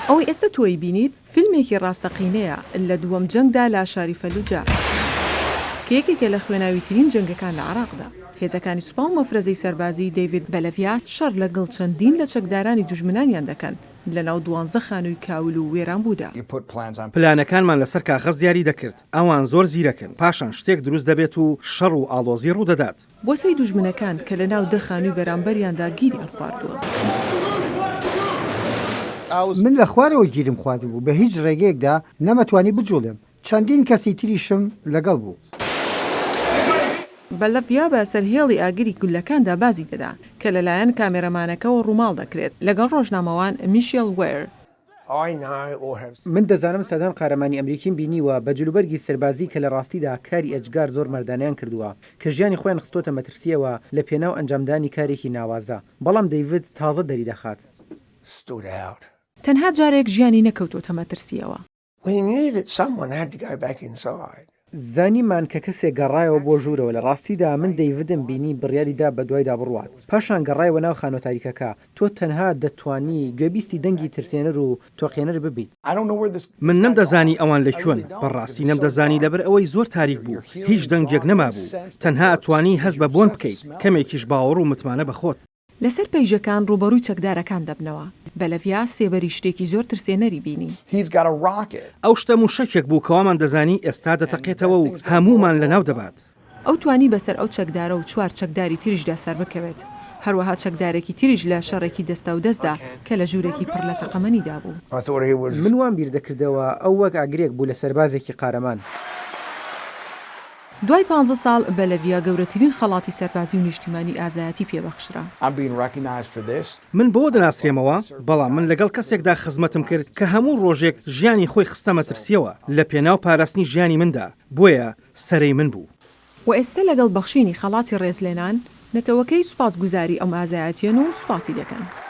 ئەوەی ئێستا تۆی بینیت فیلمێکی ڕاستەقینەیە لە دووەم جەنگدا لا شاری فەلوجە کە یەکێکە لە خوێناویترین جەنگەکان لە عێراقدا. هێزەکانی سوپا و مەفرەزەی سەربازی دەیڤید بەلەڤیا شەڕ لەگەڵ چەندین لە چەکدارانی دوژمنانیان دەکەن لە ناو 12 خانووی کاول و وێرانبوودا. پلانەکانمان لەسەر کاغەز دیاری دەکرد. ئەوان زۆر زیرەکن. پاشان شتێک دروست دەبێت و شەڕ و ئاڵۆزی ڕوودەدات. بۆسەی دوژمنەکان کە لە ناو 10 خانووی بەرامبەریاندا گیریان خواردووە. من لە خوارەوە گیرم خواردبوو بە هیچ ڕێگەیەکدا نەمەتوانی بجوڵێم. چەندین کەسی تریشم لەگەڵ بوو. بەلەڤیا بە سەرهێڵی ئاگری گولەکاندا بازی دەدا کە لەلایەن کامێرەمانەکەەوە ڕووماڵ دەکرێت لەگەڵ ڕۆژنامەوان میشێل وێر. من دەزانم سەدام قارەمانی ئەمریکیم بینیوە بە جلوبەرگی سەربازی کە لە ڕاستیدا کاری ئەجگار زۆر مەردانیان کردووە کە ژیانی خۆیان خستۆتە مەترسیەوە لە پێناو ئەنجامدانی کارێکی ناوازە. بەڵام دەیڤید تازە دەری دەخات. تەنها جارێک ژیانی نەکەوتۆتە مەترسیەوە. زانیمان کە کەسێک گەڕایەوە بۆ ژوورەوە لە ڕاستیدا من دەیڤدم بینی بڕیاریدا بە دوایدا بڕوات. پاشان گەڕایەوە ناو خانۆ تاریکەکە. تۆ تەنها دەتوانی گوێبیستی دەنگی ترسێنەر و تۆقێنەر ببیت. من نەمدەزانی ئەوان لەکوێن. بەڕاستی نەمدەزانی لەبەر ئەوەی زۆر تاریک بوو. هیچ دەنگێک نەمابوو. تەنها ئەتوانی هەست بە بۆن بکەیت. کەمێکیش باوەڕ و متمانە بەخۆت. لەسەر پەیژەکان ڕوبەڕووی چەکدارەکان دەبنەوە. بەلەڤیا سێبەری شتێکی زۆر ترسێنەری بینی. ئەو شتە موشەکێک بوو کەوامان دەزانی ئێستا دەتەقێتەوە و هەمومان لەناو دەبات. ئەو توانی بەسەر ئەو چەکدارە و 4 چەکداری تریشدا سەر بکەوێت. هەروەها چەکدارێکی تریش لە شەڕێکی دەستا و دەستدا کە لە ژوورێکی پڕ لە تەقەمەنیدا بوو. من وام بیر دەکردەوە ئەو وەک ئاگرێک بوو لە سەربازێکی قارەمان. دوای 15 ساڵ بەلەڤیا گەورەترین خەڵاتی سەربازی و نیشتیمانی ئازایەتی پێبەخشرا. من بۆ دەناسرێمەوە بەڵام من لەگەڵ کەسێکدا خزمەتم کرد کە هەموو ڕۆژێک ژیانی خۆی خستە مەترسیەوە لە پێناو پاراستنی ژیانی مندا. بۆیە سەرەی من بوو. و ئێستا لەگەڵ بەخشینی خەڵاتی ڕێزلێنان نەتەوەکەی سوپاسگوزاری ئەم ئازایەتیان و سوپاسی دەکەن.